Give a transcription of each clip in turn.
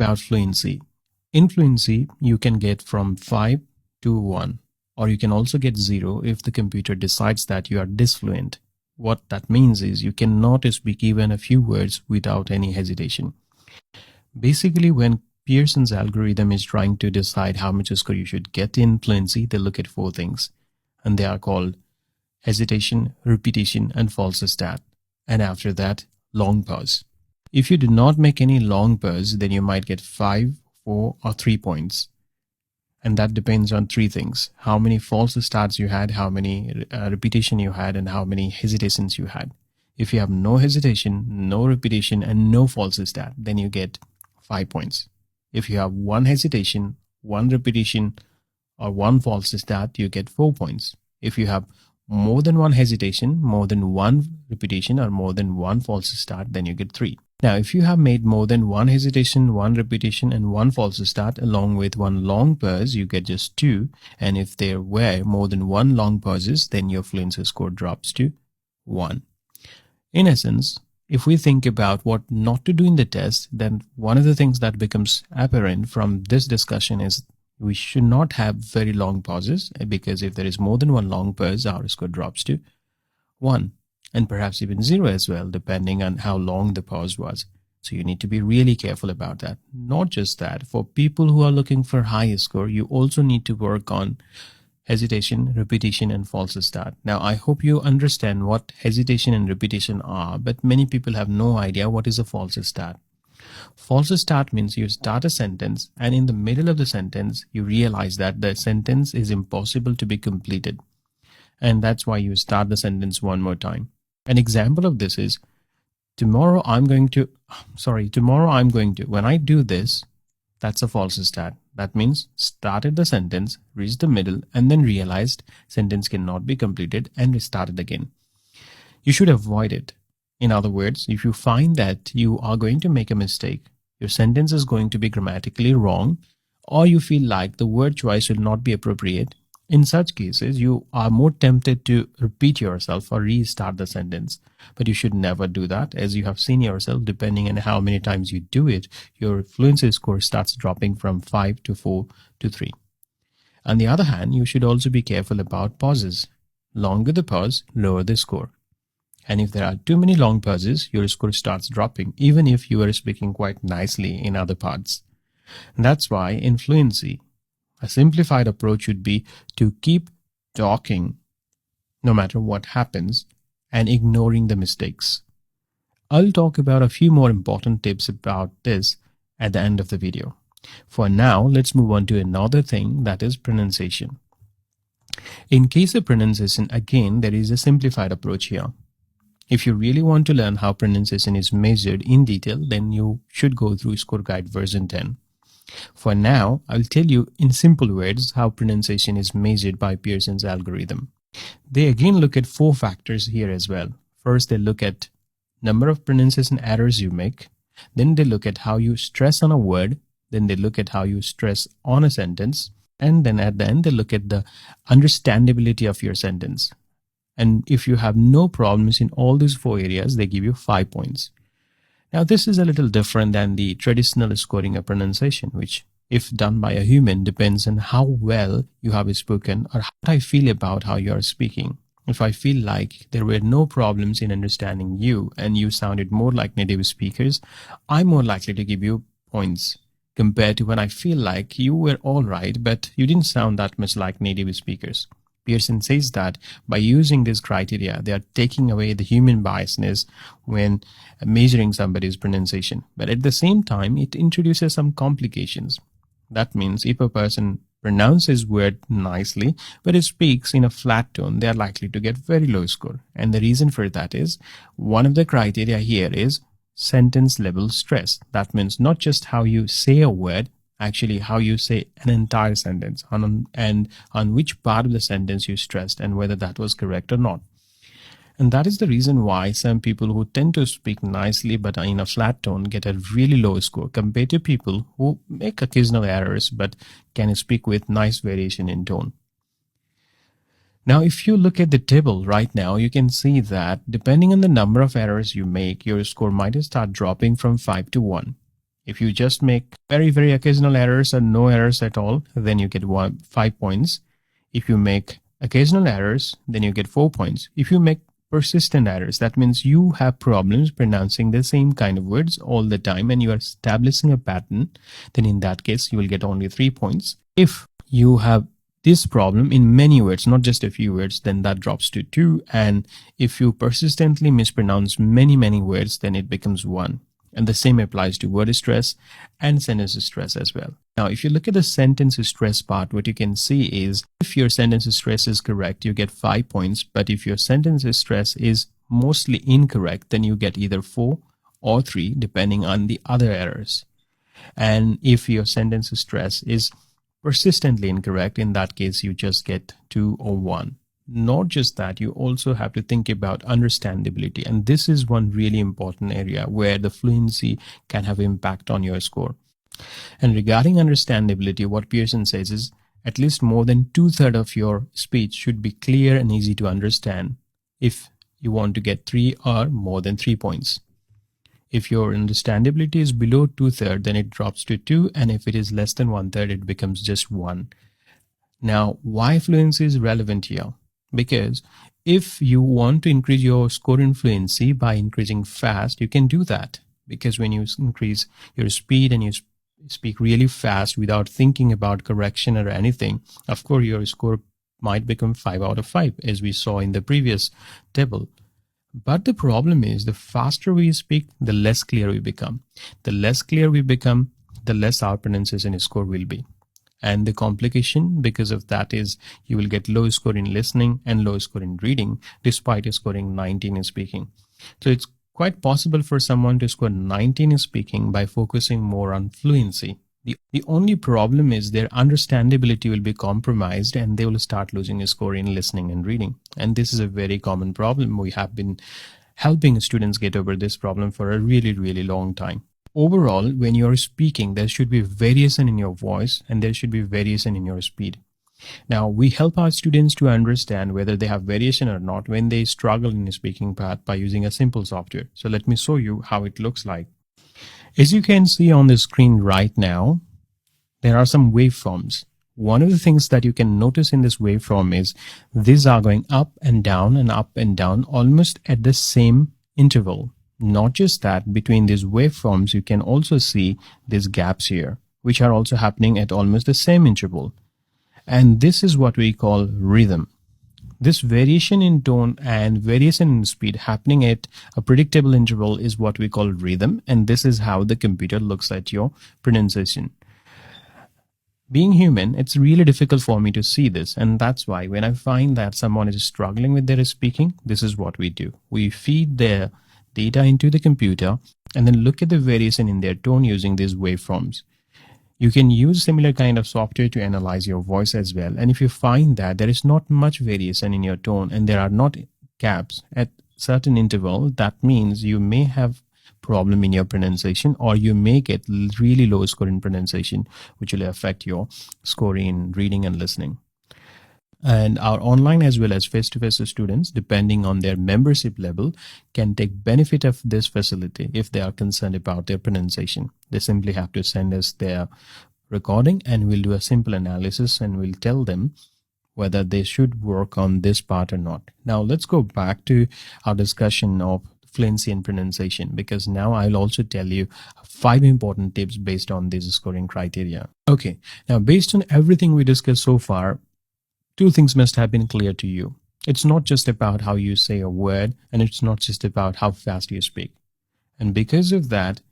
about fluency. In fluency, you can get from 5 to 1, or you can also get 0 if the computer decides that you are disfluent. What that means is you cannot speak even a few words without any hesitation. Basically, when Pearson's algorithm is trying to decide how much score you should get in fluency, they look at 4 things, and they are called hesitation, repetition, and false start. And after that, long pause. If you do not make any long pause, then you might get 5, 4, or 3 points. And that depends on 3 things: how many false starts you had, how many repetition you had, and how many hesitations you had. If you have no hesitation, no repetition, and no false start, then you get 5 points. If you have 1 hesitation, 1 repetition, or 1 false start, you get 4 points. If you have more than 1 hesitation, more than 1 repetition, or more than 1 false start, then you get 3. Now, if you have made more than 1 hesitation, 1 repetition, and 1 false start along with 1 long pause, you get just 2. And if there were more than 1 long pauses, then your fluency score drops to 1. In essence, if we think about what not to do in the test, then one of the things that becomes apparent from this discussion is we should not have very long pauses, because if there is more than 1 long pause, our score drops to 1. And perhaps even 0 as well, depending on how long the pause was. So you need to be really careful about that. Not just that, for people who are looking for high score, you also need to work on hesitation, repetition, and false start. Now, I hope you understand what hesitation and repetition are, but many people have no idea what is a false start. False start means you start a sentence, and in the middle of the sentence, you realize that the sentence is impossible to be completed. And that's why you start the sentence one more time. An example of this is, tomorrow I'm going to, when I do this, that's a false start. That means started the sentence, reached the middle, and then realized sentence cannot be completed and restarted again. You should avoid it. In other words, if you find that you are going to make a mistake, your sentence is going to be grammatically wrong, or you feel like the word choice will not be appropriate, in such cases, you are more tempted to repeat yourself or restart the sentence. But you should never do that, as you have seen yourself, depending on how many times you do it, your fluency score starts dropping from 5 to 4 to 3. On the other hand, you should also be careful about pauses. Longer the pause, lower the score. And if there are too many long pauses, your score starts dropping, even if you are speaking quite nicely in other parts. And that's why in fluency, a simplified approach would be to keep talking no matter what happens and ignoring the mistakes. I'll talk about a few more important tips about this at the end of the video. For now, let's move on to another thing, that is pronunciation. In case of pronunciation, again, there is a simplified approach here. If you really want to learn how pronunciation is measured in detail, then you should go through Score Guide version 10. For now, I'll tell you in simple words how pronunciation is measured by Pearson's algorithm. They again look at 4 factors here as well. First, they look at number of pronunciation errors you make. Then they look at how you stress on a word. Then they look at how you stress on a sentence. And then at the end, they look at the understandability of your sentence. And if you have no problems in all these 4 areas, they give you 5 points. Now, this is a little different than the traditional scoring of pronunciation, which, if done by a human, depends on how well you have spoken or how I feel about how you are speaking. If I feel like there were no problems in understanding you and you sounded more like native speakers, I'm more likely to give you points compared to when I feel like you were all right, but you didn't sound that much like native speakers. Pearson says that by using this criteria, they are taking away the human biasness when measuring somebody's pronunciation. But at the same time, it introduces some complications. That means if a person pronounces word nicely, but it speaks in a flat tone, they are likely to get very low score. And the reason for that is, one of the criteria here is sentence level stress. That means not just how you say a word, actually how you say an entire sentence and on which part of the sentence you stressed and whether that was correct or not. And that is the reason why some people who tend to speak nicely but in a flat tone get a really low score compared to people who make occasional errors but can speak with nice variation in tone. Now, if you look at the table right now, you can see that depending on the number of errors you make, your score might start dropping from 5 to 1. If you just make very, very occasional errors or no errors at all, then you get 5 points. If you make occasional errors, then you get 4 points. If you make persistent errors, that means you have problems pronouncing the same kind of words all the time and you are establishing a pattern, then in that case, you will get only 3 points. If you have this problem in many words, not just a few words, then that drops to 2. And if you persistently mispronounce many, many words, then it becomes 1. And the same applies to word stress and sentence stress as well. Now, if you look at the sentence stress part, what you can see is if your sentence stress is correct, you get 5 points. But if your sentence stress is mostly incorrect, then you get either 4 or 3, depending on the other errors. And if your sentence stress is persistently incorrect, in that case, you just get 2 or 1. Not just that, you also have to think about understandability. And this is one really important area where the fluency can have impact on your score. And regarding understandability, what Pearson says is at least more than 2/3 of your speech should be clear and easy to understand if you want to get 3 or more than 3 points. If your understandability is below 2/3, then it drops to 2. And if it is less than 1/3, it becomes just 1. Now, why fluency is relevant here? Because if you want to increase your score in fluency by increasing fast, you can do that. Because when you increase your speed and you speak really fast without thinking about correction or anything, of course, your score might become 5 out of 5, as we saw in the previous table. But the problem is the faster we speak, the less clear we become. The less clear we become, the less our pronunciation score will be. And the complication because of that is you will get low score in listening and low score in reading, despite scoring 19 in speaking. So it's quite possible for someone to score 19 in speaking by focusing more on fluency. The only problem is their understandability will be compromised and they will start losing a score in listening and reading. And this is a very common problem. We have been helping students get over this problem for a really, really long time. Overall, when you're speaking, there should be variation in your voice and there should be variation in your speed. Now, we help our students to understand whether they have variation or not when they struggle in the speaking path by using a simple software. So let me show you how it looks like. As you can see on the screen right now, there are some waveforms. One of the things that you can notice in this waveform is these are going up and down almost at the same interval. Not just that, between these waveforms, you can also see these gaps here, which are also happening at almost the same interval. And this is what we call rhythm. This variation in tone and variation in speed happening at a predictable interval is what we call rhythm. And this is how the computer looks at your pronunciation. Being human, it's really difficult for me to see this. And that's why when I find that someone is struggling with their speaking, this is what we do. We feed their data into the computer and then look at the variation in their tone using these waveforms. You can use similar kind of software to analyze your voice as well. And if you find that there is not much variation in your tone and there are not gaps at certain interval, that means you may have problem in your pronunciation or you may get really low score in pronunciation, which will affect your scoring in reading and listening. And our online as well as face-to-face students, depending on their membership level, can take benefit of this facility if they are concerned about their pronunciation. They simply have to send us their recording and we'll do a simple analysis and we'll tell them whether they should work on this part or not. Now let's go back to our discussion of fluency and pronunciation, because now I'll also tell you 5 important tips based on these scoring criteria. Okay, now based on everything we discussed so far, 2 things must have been clear to you. It's not just about how you say a word, and it's not just about how fast you speak. And because of that,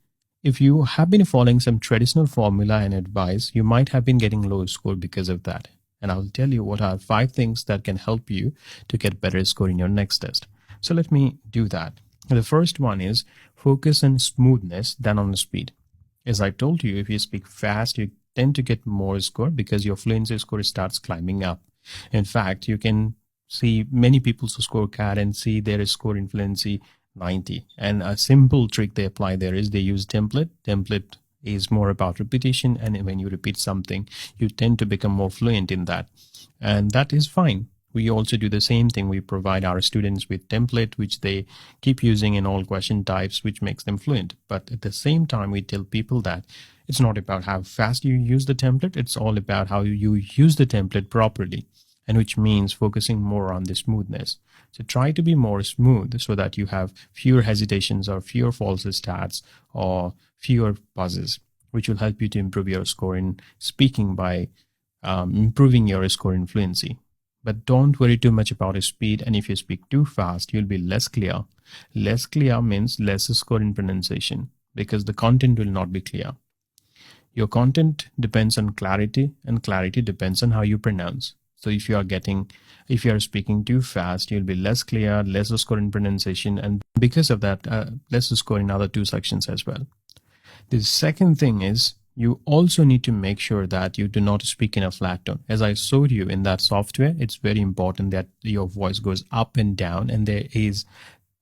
if you have been following some traditional formula and advice, you might have been getting low score because of that. And I'll tell you what are 5 things that can help you to get better score in your next test. So let me do that. The first one is focus on smoothness than on speed. As I told you, if you speak fast, you tend to get more score because your fluency score starts climbing up. In fact, you can see many people's scorecard and see their score in fluency 90. And a simple trick they apply there is they use template. Template is more about repetition. And when you repeat something, you tend to become more fluent in that. And that is fine. We also do the same thing. We provide our students with template, which they keep using in all question types, which makes them fluent. But at the same time, we tell people that it's not about how fast you use the template. It's all about how you use the template properly, and which means focusing more on the smoothness. So try to be more smooth so that you have fewer hesitations or fewer false starts or fewer pauses, which will help you to improve your score in speaking by improving your score in fluency. But don't worry too much about your speed, and if you speak too fast, you'll be less clear. Less clear means less score in pronunciation, because the content will not be clear. Your content depends on clarity, and clarity depends on how you pronounce. So if you are speaking too fast, you'll be less clear, less score in pronunciation, and because of that, less score in other two sections as well. The second thing is, you also need to make sure that you do not speak in a flat tone. As I showed you in that software, it's very important that your voice goes up and down, and there is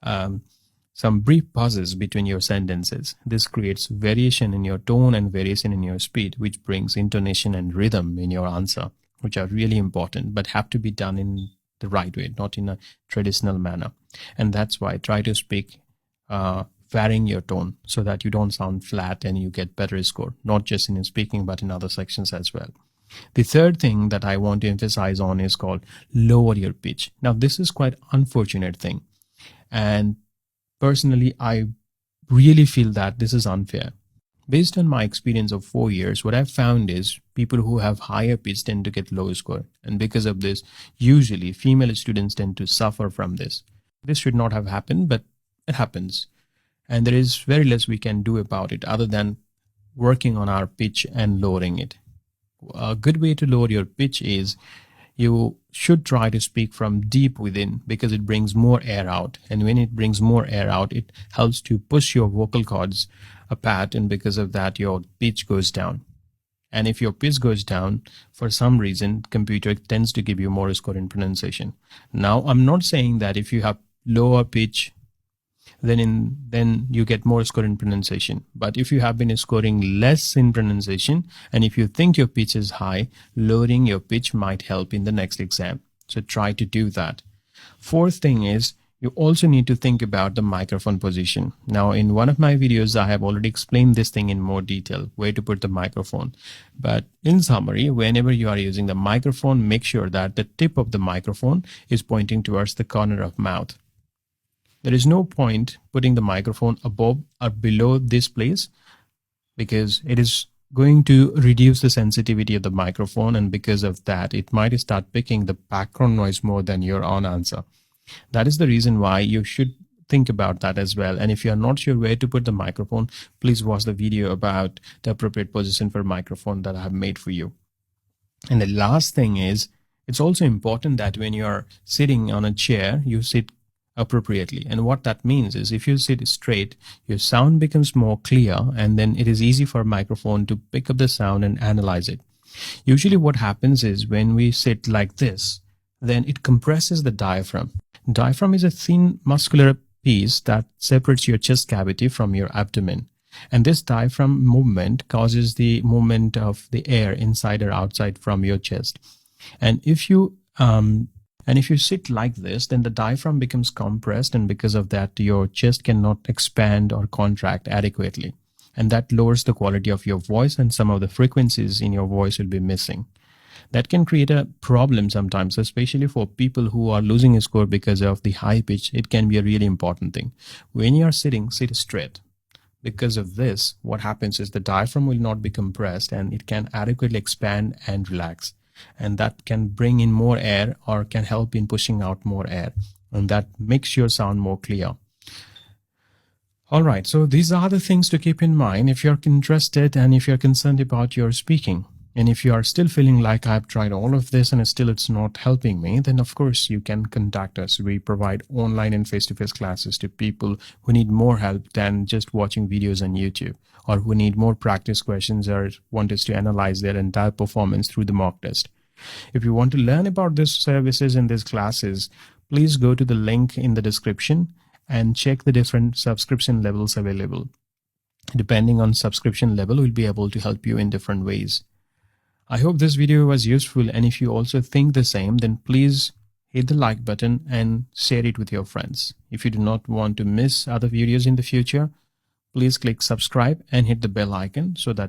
some brief pauses between your sentences. This creates variation in your tone and variation in your speed, which brings intonation and rhythm in your answer, which are really important, but have to be done in the right way, not in a traditional manner. And that's why try to speak varying your tone so that you don't sound flat and you get better score, not just in speaking, but in other sections as well. The third thing that I want to emphasize on is called lower your pitch. Now, this is quite unfortunate thing. And personally, I really feel that this is unfair. Based on my experience of 4 years, what I've found is people who have higher pitch tend to get low score. And because of this, usually female students tend to suffer from this. This should not have happened, but it happens. And there is very less we can do about it other than working on our pitch and lowering it. A good way to lower your pitch is you should try to speak from deep within, because it brings more air out. And when it brings more air out, it helps to push your vocal cords apart. And because of that, your pitch goes down. And if your pitch goes down, for some reason, computer tends to give you more score in pronunciation. Now, I'm not saying that if you have lower pitch, then you get more score in pronunciation. But if you have been scoring less in pronunciation, and if you think your pitch is high, lowering your pitch might help in the next exam. So try to do that. Fourth thing is, you also need to think about the microphone position. Now, in one of my videos, I have already explained this thing in more detail, where to put the microphone. But in summary, whenever you are using the microphone, make sure that the tip of the microphone is pointing towards the corner of mouth. There is no point putting the microphone above or below this place, because it is going to reduce the sensitivity of the microphone, and because of that, it might start picking the background noise more than your own answer. That is the reason why you should think about that as well. And if you are not sure where to put the microphone, please watch the video about the appropriate position for microphone that I have made for you. And the last thing is, it's also important that when you are sitting on a chair, you sit appropriately. And what that means is, if you sit straight, your sound becomes more clear, and then it is easy for a microphone to pick up the sound and analyze it. Usually what happens is, when we sit like this, then it compresses the diaphragm. Diaphragm is a thin muscular piece that separates your chest cavity from your abdomen. And this diaphragm movement causes the movement of the air inside or outside from your chest. And if you sit like this, then the diaphragm becomes compressed, and because of that, your chest cannot expand or contract adequately. And that lowers the quality of your voice, and some of the frequencies in your voice will be missing. That can create a problem sometimes, especially for people who are losing a score because of the high pitch. It can be a really important thing. When you are sitting, sit straight. Because of this, what happens is the diaphragm will not be compressed, and it can adequately expand and relax. And that can bring in more air, or can help in pushing out more air. And that makes your sound more clear. All right, so these are the things to keep in mind if you're interested and if you're concerned about your speaking. And if you are still feeling like I've tried all of this and still it's not helping me, then of course you can contact us. We provide online and face-to-face classes to people who need more help than just watching videos on YouTube, or who need more practice questions or want us to analyze their entire performance through the mock test. If you want to learn about these services and these classes, please go to the link in the description and check the different subscription levels available. Depending on subscription level, we'll be able to help you in different ways. I hope this video was useful, and if you also think the same, then please hit the like button and share it with your friends. If you do not want to miss other videos in the future, please click subscribe and hit the bell icon so that